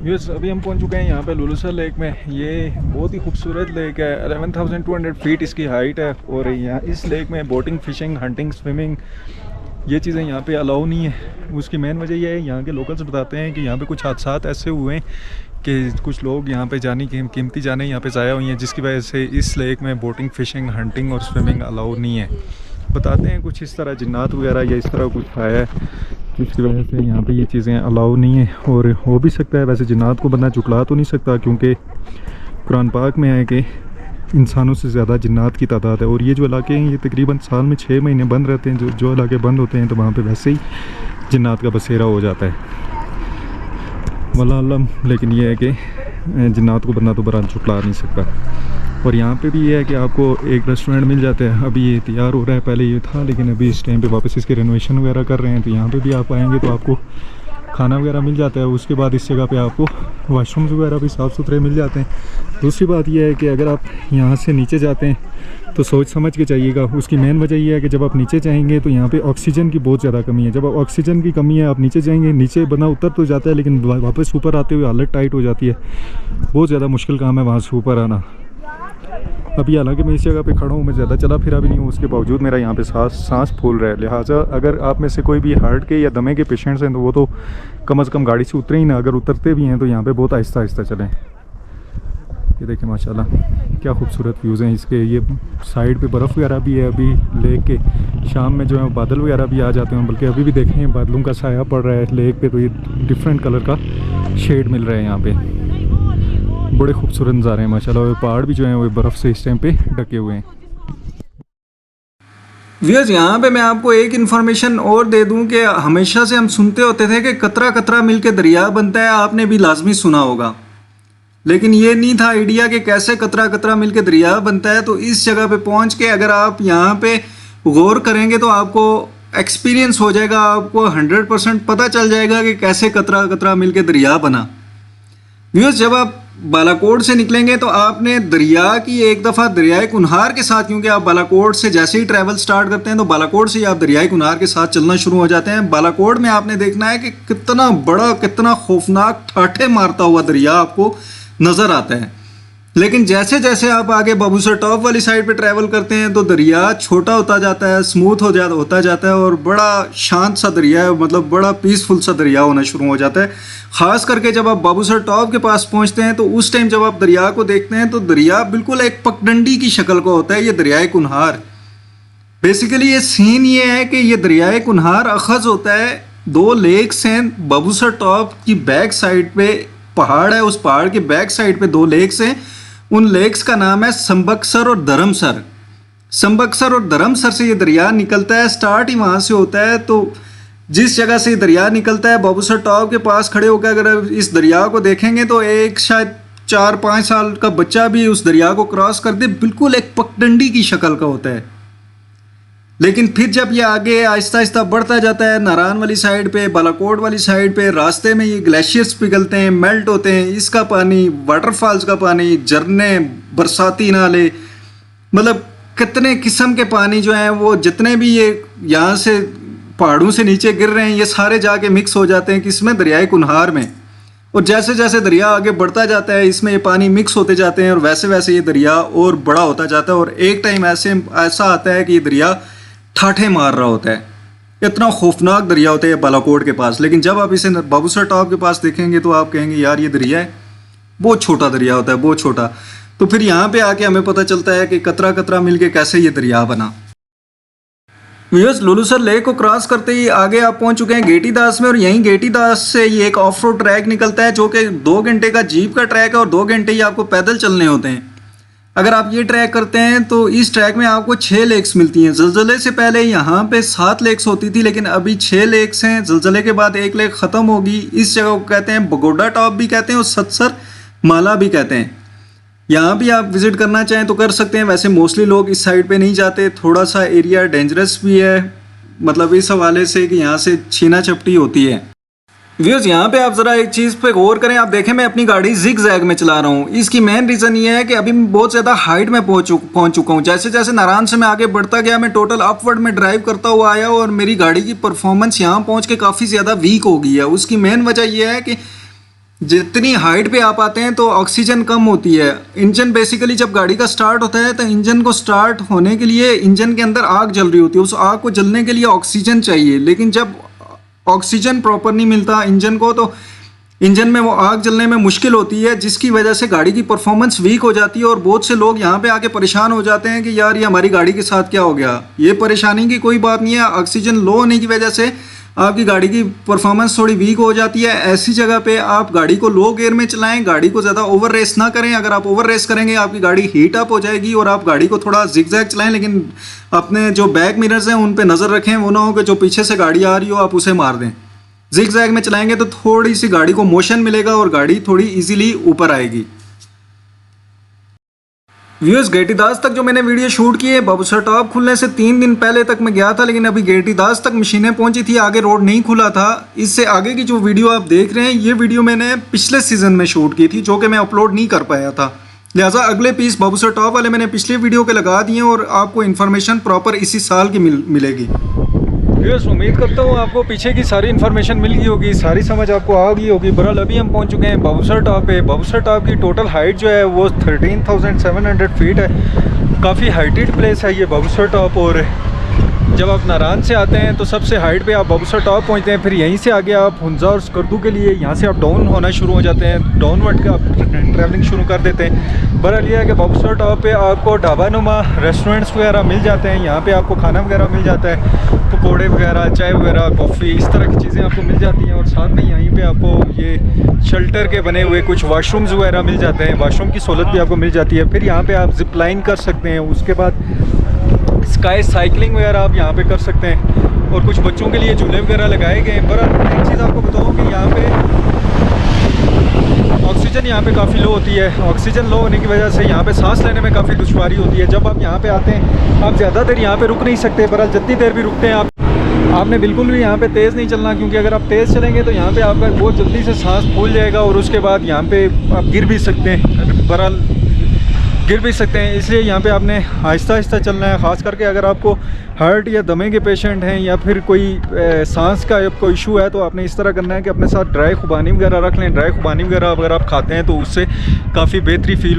यस, अभी हम पहुंच चुके हैं यहाँ पे लुलूसर लेक में। ये बहुत ही खूबसूरत लेक है, 11,200 फीट इसकी हाइट है, और यहाँ इस लेक में बोटिंग, फिशिंग, हंटिंग, स्विमिंग ये चीज़ें यहाँ पे अलाउ नहीं है। उसकी मेन वजह यह है, यहाँ के लोकल्स बताते हैं कि यहाँ पे कुछ हादसात ऐसे हुए हैं कि कुछ लोग यहाँ पे जाने की कीमती जाने यहाँ पे ज़ाया हुई हैं, जिसकी वजह से इस लेक में बोटिंग, फिशिंग, हंटिंग और स्विमिंग अलाउ नहीं है। बताते हैं कुछ इस तरह जिन्नात वगैरह या इस तरह कुछ आया है जिसकी वजह से यहाँ पे ये चीज़ें अलाउ नहीं है। और हो भी सकता है, वैसे जिन्नात को बंदा चुकला तो नहीं सकता, क्योंकि कुरान पाक में है कि इंसानों से ज़्यादा जिन्नात की तादाद है। और ये जो इलाके हैं ये तकरीबन साल में 6 महीने बंद रहते हैं। जो इलाके बंद होते हैं तो वहाँ पे वैसे ही जिन्नात का बसेरा हो जाता है, वल्लाह आलम। लेकिन ये है कि जिन्नात को बंदा दोबारा चुकला नहीं सकता। और यहाँ पे भी ये है कि आपको एक रेस्टोरेंट मिल जाता है, अभी ये तैयार हो रहा है, पहले ये था लेकिन अभी इस टाइम पे वापस इसके रेनोवेशन वगैरह कर रहे हैं। तो यहाँ पे भी आप आएंगे तो आपको खाना वगैरह मिल जाता है। उसके बाद इस जगह पे आपको वाशरूम्स वगैरह भी साफ़ सुथरे मिल जाते हैं। दूसरी बात यह है कि अगर आप यहाँ से नीचे जाते हैं तो सोच समझ के जाइएगा। उसकी मेन वजह यह है कि जब आप नीचे जाएंगे तो यहाँ पे ऑक्सीजन की बहुत ज़्यादा कमी है। जब आप ऑक्सीजन की कमी है, आप नीचे जाएंगे, नीचे बंदा उतर तो जाता है लेकिन वापस ऊपर आते हुए हालत टाइट हो जाती है। बहुत ज़्यादा मुश्किल काम है वहाँ से ऊपर आना। अभी हालांकि मैं इस जगह पे खड़ा हूँ, मैं ज़्यादा चला फिरा भी नहीं हूँ, उसके बावजूद मेरा यहाँ पे सांस फूल रहा है। लिहाजा अगर आप में से कोई भी हार्ट के या दमे के पेशेंट्स हैं तो वो तो कम से कम गाड़ी से उतरे ही ना, अगर उतरते भी हैं तो यहाँ पे बहुत आहिस्ता आहिस्ता चलें। ये देखें माशाल्लाह क्या खूबसूरत व्यूज़ हैं इसके। ये साइड पे बर्फ़ वगैरह भी है। अभी लेक के शाम में जो है बादल वगैरह भी आ जाते हैं, बल्कि अभी भी देखें बादलों का साया पड़ रहा है लेक पे, तो ये डिफरेंट कलर का शेड मिल रहा है यहाँ पे। बड़े खूबसूरत नज़ारे हैं माशाल्लाह। और पहाड़ भी जो हैं वो बर्फ़ से इस टाइम पे ढके हुए हैं। व्यूअर्स, यहाँ पे मैं आपको एक इन्फॉर्मेशन और दे दूं कि हमेशा से हम सुनते होते थे कि कतरा कतरा मिलके दरिया बनता है, आपने भी लाजमी सुना होगा, लेकिन ये नहीं था आइडिया कि कैसे कतरा कतरा मिलके दरिया बनता है। तो इस जगह पे पहुँच के अगर आप यहाँ पे गौर करेंगे तो आपको एक्सपीरियंस हो जाएगा, आपको 100% पता चल जाएगा कि कैसे कतरा कतरा मिलके दरिया बना। व्यूअर्स, जब आप बालाकोट से निकलेंगे तो आपने दरिया की एक दफ़ा दरियाए कुन्हार के साथ, क्योंकि आप बालाकोट से जैसे ही ट्रैवल स्टार्ट करते हैं तो बालाकोट से ही आप दरियाए कुन्हार के साथ चलना शुरू हो जाते हैं। बालाकोट में आपने देखना है कि कितना बड़ा, कितना खौफनाक ठाठे मारता हुआ दरिया आपको नज़र आता है। लेकिन जैसे जैसे आप आगे बाबूसर टॉप वाली साइड पे ट्रैवल करते हैं तो दरिया छोटा होता जाता है, स्मूथ होता जाता है और बड़ा शांत सा दरिया है, मतलब बड़ा पीसफुल सा दरिया होना शुरू हो जाता है। ख़ास करके जब आप बाबूसर टॉप के पास पहुंचते हैं तो उस टाइम जब आप दरिया को देखते हैं तो दरिया बिल्कुल एक पगडंडी की शक्ल का होता है। ये दरियाए कुन्हार, बेसिकली ये सीन ये है कि ये दरियाए कुन्हार अखज़ होता है, 2 लेक्स हैं बाबूसर टॉप की बैक साइड पे, पहाड़ है, उस पहाड़ के बैक साइड पे 2 लेक्स हैं। उन लेक्स का नाम है संबक्सर और धर्मसर। संबक्सर और धर्मसर से ये दरिया निकलता है, स्टार्ट ही वहाँ से होता है। तो जिस जगह से ये दरिया निकलता है, बाबूसर टॉप के पास खड़े होकर अगर इस दरिया को देखेंगे तो एक शायद 4-5 साल का बच्चा भी उस दरिया को क्रॉस कर दे, बिल्कुल एक पगडंडी की शक्ल का होता है। लेकिन फिर जब ये आगे आहिस्ता आहिस्ता बढ़ता जाता है, नारान वाली साइड पे, बालाकोट वाली साइड पे, रास्ते में ये ग्लेशियर्स पिघलते हैं, मेल्ट होते हैं, इसका पानी, वाटरफॉल्स का पानी, झरने, बरसाती नाले, मतलब कितने किस्म के पानी जो हैं वो जितने भी ये यहाँ से पहाड़ों से नीचे गिर रहे हैं ये सारे जाके मिक्स हो जाते हैं किसमें, दरियाए कुन्हार में। और जैसे जैसे दरिया आगे बढ़ता जाता है इसमें ये पानी मिक्स होते जाते हैं और वैसे वैसे ये दरिया और बड़ा होता जाता है। और एक टाइम ऐसा आता है कि ये दरिया ठाठे मार रहा होता है, इतना खौफनाक दरिया होता है बालाकोट के पास। लेकिन जब आप इसे बाबूसर टॉप के पास देखेंगे तो आप कहेंगे यार ये दरिया है, बहुत छोटा दरिया होता है, बहुत छोटा। तो फिर यहाँ पे आके हमें पता चलता है कि कतरा कतरा मिलके कैसे ये दरिया बना। व्यूअर्स, लुलुसर लेक को क्रॉस करते ही आगे आप पहुंच चुके हैं गेटी दास में, और यहीं गेटी दास से ये एक ऑफ रोड ट्रैक निकलता है जो कि 2 घंटे का जीप का ट्रैक है और 2 घंटे ही आपको पैदल चलने होते हैं। अगर आप ये ट्रैक करते हैं तो इस ट्रैक में आपको 6 लेक्स मिलती हैं। ज़लज़ले से पहले यहाँ पे 7 लेक्स होती थी, लेकिन अभी 6 लेक्स हैं। ज़लज़ले के बाद 1 लेक ख़त्म होगी। इस जगह को कहते हैं बगोडा टॉप भी कहते हैं और सत्सर माला भी कहते हैं। यहाँ भी आप विज़िट करना चाहें तो कर सकते हैं। वैसे मोस्टली लोग इस साइड पे नहीं जाते, थोड़ा सा एरिया डेंजरस भी है, मतलब इस हवाले से कि यहाँ से छीना चपटी होती है। व्यूअर्स, यहाँ पे आप ज़रा एक चीज़ पे गौर करें। आप देखें मैं अपनी गाड़ी जिग जैग में चला रहा हूँ। इसकी मेन रीज़न ये है कि अभी मैं बहुत ज़्यादा हाइट में पहुँच चुका हूँ। जैसे जैसे नारायण से मैं आगे बढ़ता गया, मैं टोटल अपवर्ड में ड्राइव करता हुआ आया और मेरी गाड़ी की परफॉर्मेंस यहाँ पहुँच के काफ़ी ज़्यादा वीक हो गई है। उसकी मेन वजह यह है कि जितनी हाइट पे आप आते हैं तो ऑक्सीजन कम होती है। इंजन बेसिकली जब गाड़ी का स्टार्ट होता है तो इंजन को स्टार्ट होने के लिए इंजन के अंदर आग जल रही होती है, उस आग को जलने के लिए ऑक्सीजन चाहिए। लेकिन जब ऑक्सीजन प्रॉपर नहीं मिलता इंजन को तो इंजन में वो आग जलने में मुश्किल होती है, जिसकी वजह से गाड़ी की परफॉर्मेंस वीक हो जाती है। और बहुत से लोग यहाँ पे आके परेशान हो जाते हैं कि यार ये हमारी गाड़ी के साथ क्या हो गया। ये परेशानी की कोई बात नहीं है, ऑक्सीजन लो होने की वजह से आपकी गाड़ी की परफॉर्मेंस थोड़ी वीक हो जाती है। ऐसी जगह पे आप गाड़ी को लो गियर में चलाएं, गाड़ी को ज़्यादा ओवर रेस ना करें। अगर आप ओवर रेस करेंगे आपकी गाड़ी हीट अप हो जाएगी। और आप गाड़ी को थोड़ा जिगजैग चलाएं, लेकिन अपने जो बैक मिरर्स हैं उन पे नज़र रखें, वो ना हो कि जो पीछे से गाड़ी आ रही हो आप उसे मार दें। जिगजैग में चलाएंगे तो थोड़ी सी गाड़ी को मोशन मिलेगा और गाड़ी थोड़ी ईजिली ऊपर आएगी। व्यूअर्स, गेटीदास तक जो मैंने वीडियो शूट की है, बाबूसर टॉप खुलने से 3 दिन पहले तक मैं गया था, लेकिन अभी गेटीदास तक मशीनें पहुंची थी, आगे रोड नहीं खुला था। इससे आगे की जो वीडियो आप देख रहे हैं ये वीडियो मैंने पिछले सीज़न में शूट की थी, जो कि मैं अपलोड नहीं कर पाया था। लिहाजा अगले पीस बाबूसर टॉप वाले मैंने पिछले वीडियो के लगा दिए और आपको इन्फॉर्मेशन प्रॉपर इसी साल की मिलेगी। व्यूअर्स, उम्मीद करता हूँ आपको पीछे की सारी इन्फॉर्मेशन मिल गई होगी, सारी समझ आपको आ गई होगी। बहरहाल अभी हम पहुँच चुके हैं बाबूसर टॉप पे। बाबूसर टॉप की टोटल हाइट जो है वो 13,700 फीट है। काफ़ी हाइटेड प्लेस है ये बाबूसर टॉप। और जब आप नारायण से आते हैं तो सबसे हाइट पे आप बाबूसर टॉप पहुंचते हैं, फिर यहीं से आगे आप हुंजा और स्कर्दू के लिए यहाँ से आप डाउन होना शुरू हो जाते हैं, डाउनवर्ड का आप ट्रैवलिंग शुरू कर देते हैं। बहरहाल ये है कि बाबूसर टॉप पे आपको ढाबा नुमा रेस्टोरेंट्स वगैरह मिल जाते हैं। यहाँ पे आपको खाना वगैरह मिल जाता है, पकौड़े वगैरह, चाय वगैरह, कॉफ़ी, इस तरह की चीज़ें आपको मिल जाती हैं। और साथ में यहीं पे आपको ये शेल्टर के बने हुए कुछ वाशरूम्स वगैरह मिल जाते हैं, वाशरूम की सहूलत भी आपको मिल जाती है। फिर यहाँ पे आप जिप लाइन कर सकते हैं, उसके बाद स्काई साइकिलिंग वगैरह आप यहाँ पे कर सकते हैं। और कुछ बच्चों के लिए झूले वगैरह लगाए गए हैं। बहरहाल एक चीज़ आपको बताऊँ कि यहाँ पे ऑक्सीजन यहाँ पे काफ़ी लो होती है। ऑक्सीजन लो होने की वजह से यहाँ पे सांस लेने में काफ़ी दुश्वारी होती है। जब आप यहाँ पे आते हैं आप ज़्यादा देर यहाँ पे रुक नहीं सकते, बहरहाल जितनी देर भी रुकते हैं आपने बिल्कुल भी यहाँ पे तेज़ नहीं चलना, क्योंकि अगर आप तेज़ चलेंगे तो यहाँ पे आपका बहुत जल्दी से सांस फूल जाएगा और उसके बाद यहाँ पे आप गिर भी सकते हैं, बहरहाल गिर भी सकते हैं। इसलिए यहाँ पे आपने आहिस्ता आहिस्ता चलना है। ख़ास करके अगर आपको हार्ट या दमे के पेशेंट हैं या फिर कोई सांस का कोई इशू है तो आपने इस तरह करना है कि अपने साथ ड्राई खुबानी वगैरह रख लें। ड्राई खुबानी वगैरह अगर आप खाते हैं तो उससे काफ़ी बेहतरी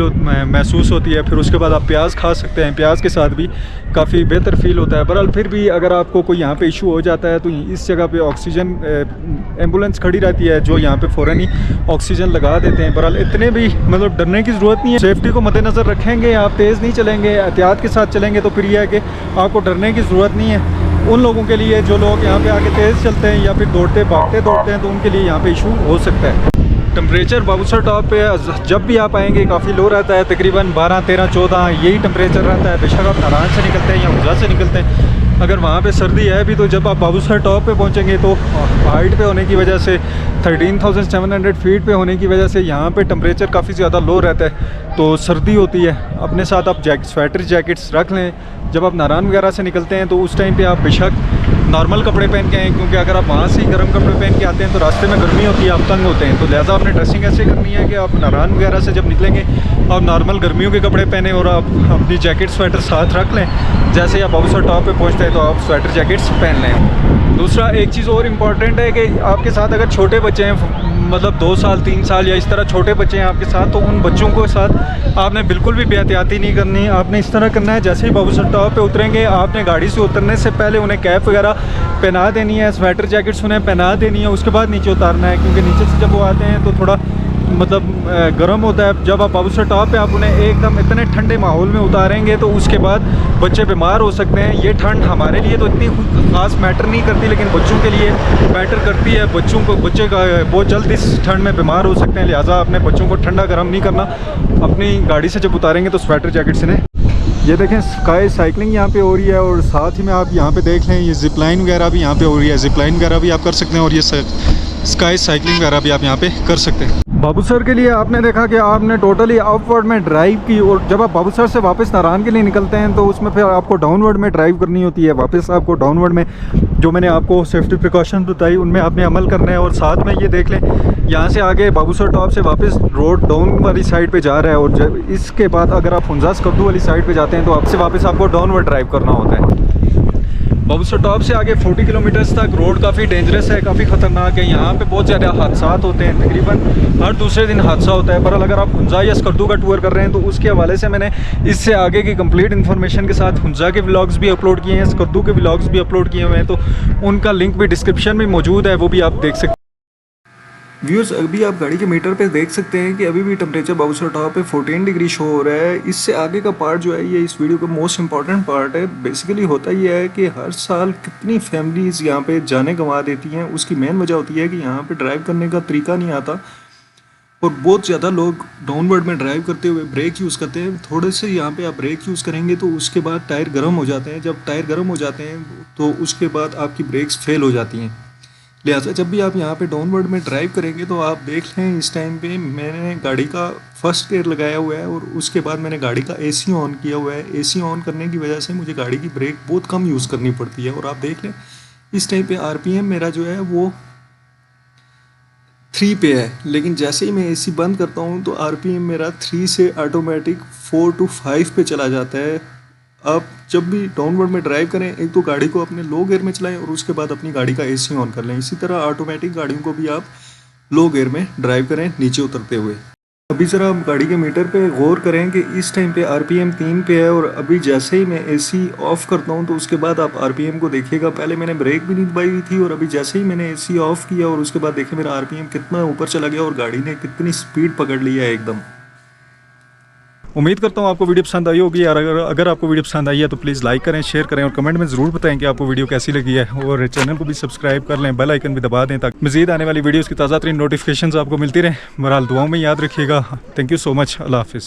महसूस होती है। फिर उसके बाद आप प्याज खा सकते हैं, प्याज के साथ भी काफ़ी बेहतर फील होता है। बहरहाल फिर भी अगर आपको कोई यहाँ पे इशू हो जाता है तो इस जगह पे ऑक्सीजन एम्बुलेंस खड़ी रहती है जो यहाँ पे फ़ौरन ही ऑक्सीजन लगा देते हैं। बहरहाल इतने भी मतलब डरने की ज़रूरत नहीं है। सेफ्टी को मद्देनज़र रखेंगे, आप तेज़ नहीं चलेंगे, एहतियात के साथ चलेंगे तो फिर यह है कि आपको डरने की ज़रूरत नहीं है। उन लोगों के लिए जो लोग यहाँ पे आके तेज़ चलते हैं या फिर भागते दौड़ते हैं तो उनके लिए यहाँ पे इशू हो सकता है। टेम्परेचर बाबूसर टॉप पे जब भी आप आएंगे काफ़ी लो रहता है, तकरीबन 12, 13, 14 यही टेम्परेचर रहता है। बेशक आप नारायण से निकलते हैं या हुज़ा से निकलते हैं, अगर वहाँ पे सर्दी है भी तो जब आप बाबूसर टॉप पे पहुँचेंगे तो हाइट पे होने की वजह से 13,700 फीट पे होने की वजह से यहाँ पे टेम्परेचर काफ़ी ज़्यादा लो रहता है तो सर्दी होती है। अपने साथ आप स्वेटर जैकेट्स रख लें। जब आप नारायण वगैरह से निकलते हैं तो उस टाइम पे आप बेशक नॉर्मल कपड़े पहन के आएँ, क्योंकि अगर आप वहाँ से ही गर्म कपड़े पहन के आते हैं तो रास्ते में गर्मी होती है, आप तंग होते हैं। तो लिहाजा आपने ड्रेसिंग ऐसे करनी है कि आप नारायण वगैरह से जब निकलेंगे आप नॉर्मल गर्मियों के कपड़े पहने और आप अपनी जैकेट स्वेटर साथ रख लें। जैसे ही आप बाबूसर टॉप पे पहुँचते हैं तो आप स्वेटर जैकेट्स पहन लें। दूसरा एक चीज़ और इम्पॉर्टेंट है कि आपके साथ अगर छोटे बच्चे हैं, मतलब 2 साल 3 साल या इस तरह छोटे बच्चे हैं आपके साथ, तो उन बच्चों को साथ आपने बिल्कुल भी बेहतियाती नहीं करनी। आपने इस तरह करना है, जैसे ही बाबूसर टॉप पे उतरेंगे आपने गाड़ी से उतरने से पहले उन्हें कैप वगैरह पहना देनी है, स्वेटर जैकेट्स उन्हें पहना देनी है, उसके बाद नीचे उतारना है। क्योंकि नीचे से जब वो आते हैं तो थोड़ा मतलब गर्म होता है। जब आप बाबूसर टॉप पे आप उन्हें एकदम इतने ठंडे माहौल में उतारेंगे तो उसके बाद बच्चे बीमार हो सकते हैं। ये ठंड हमारे लिए तो इतनी ख़ास मैटर नहीं करती, लेकिन बच्चों के लिए मैटर करती है। बच्चे का बहुत जल्द इस ठंड में बीमार हो सकते हैं। लिहाजा अपने बच्चों को ठंडा गर्म नहीं करना। अपनी गाड़ी से जब उतारेंगे तो स्वेटर जैकेट से ये देखें स्काई साइकिलिंग यहाँ पे हो रही है और साथ ही में आप यहाँ पे देख लें ये जिप लाइन वगैरह भी यहाँ पे हो रही है। जिप लाइन वगैरह भी आप कर सकते हैं और ये स्काई साइकिलिंग वगैरह भी आप यहाँ पे कर सकते हैं। बाबूसर के लिए आपने देखा कि आपने टोटली अपवर्ड में ड्राइव की और जब आप बाबूसर से वापस नारायण के लिए निकलते हैं तो उसमें फिर आपको डाउनवर्ड में ड्राइव करनी होती है। वापस आपको डाउनवर्ड में जो मैंने आपको सेफ्टी प्रिकॉशन बताई उनमें आपने अमल करना है। और साथ में ये देख लें यहाँ से आगे बाबूसर टॉप से वापस रोड डाउन वाली साइड पे जा रहा है और जब इसके बाद अगर आप हुंजा स्कर्दू वाली साइड पे जाते हैं तो आपसे वापस आपको डाउनवर्ड ड्राइव करना होता है। बाबूसर टॉप से आगे 40 किलोमीटर्स तक रोड काफ़ी डेंजरस है, काफ़ी ख़तरनाक है। यहाँ पे बहुत ज़्यादा हादसा होते हैं, तकरीबन हर दूसरे दिन हादसा होता है। पर अगर आप हुंजा या स्कर्दू का टूर कर रहे हैं तो उसके हवाले से मैंने इससे आगे की कंप्लीट इन्फॉर्मेशन के साथ हुंजा के व्लॉग्स भी अपलोड किए हैं, स्कर्दू के व्लॉग्स भी अपलोड किए हुए हैं, तो उनका लिंक भी डिस्क्रिप्शन में मौजूद है, वो भी आप देख सकते हैं। व्यूअर्स अभी आप गाड़ी के मीटर पे देख सकते हैं कि अभी भी टेम्परेचर बाबूसर टॉप पे 14 डिग्री शो हो रहा है। इससे आगे का पार्ट जो है ये इस वीडियो का मोस्ट इंपॉर्टेंट पार्ट है। बेसिकली होता ये है कि हर साल कितनी फैमिलीज़ यहाँ पे जाने गंवा देती हैं। उसकी मेन वजह होती है कि यहाँ पे ड्राइव करने का तरीका नहीं आता और बहुत ज़्यादा लोग डाउनवर्ड में ड्राइव करते हुए ब्रेक यूज़ करते हैं। थोड़े से यहाँ पे आप ब्रेक यूज़ करेंगे तो उसके बाद टायर गर्म हो जाते हैं। जब टायर गर्म हो जाते हैं तो उसके बाद आपकी ब्रेक्स फेल हो जाती हैं। लिहाजा जब भी आप यहाँ पे डाउनवर्ड में ड्राइव करेंगे तो आप देख लें इस टाइम पे मैंने गाड़ी का फर्स्ट गियर लगाया हुआ है और उसके बाद मैंने गाड़ी का एसी ऑन किया हुआ है। एसी ऑन करने की वजह से मुझे गाड़ी की ब्रेक बहुत कम यूज़ करनी पड़ती है। और आप देख लें इस टाइम पे आरपीएम मेरा जो है वो 3 पे है, लेकिन जैसे ही मैं एसी बंद करता हूँ तो आरपीएम मेरा 3 से ऑटोमेटिक 4 to 5 पे चला जाता है। आप जब भी डाउनवर्ड में ड्राइव करें एक तो गाड़ी को अपने लो गियर में चलाएं और उसके बाद अपनी गाड़ी का एसी ऑन कर लें। इसी तरह ऑटोमेटिक गाड़ियों को भी आप लो गियर में ड्राइव करें नीचे उतरते हुए। अभी ज़रा आप गाड़ी के मीटर पे गौर करें कि इस टाइम पे आरपीएम 3 पे है और अभी जैसे ही मैं एसी ऑफ़ करता हूँ तो उसके बाद आप आरपीएम को देखिएगा। पहले मैंने ब्रेक भी नहीं दबाई हुई थी और अभी जैसे ही मैंने एसी ऑफ़ किया और उसके बाद देखें मेरा आरपीएम कितना ऊपर चला गया और गाड़ी ने कितनी स्पीड पकड़ लिया है एकदम। उम्मीद करता हूँ आपको वीडियो पसंद आई होगी यार। अगर आपको वीडियो पसंद आई है तो प्लीज़ लाइक करें, शेयर करें और कमेंट में ज़रूर बताएं कि आपको वीडियो कैसी लगी है। और चैनल को भी सब्सक्राइब कर लें, बेल आइकन भी दबा दें ताकि मज़ीद आने वाली वीडियोस की ताज़ा तरीन नोटिफिकेशंस आपको मिलती रहें। बहरहाल दुआओं में याद रखिएगा। Thank you so much. Allah हाफ़िज़।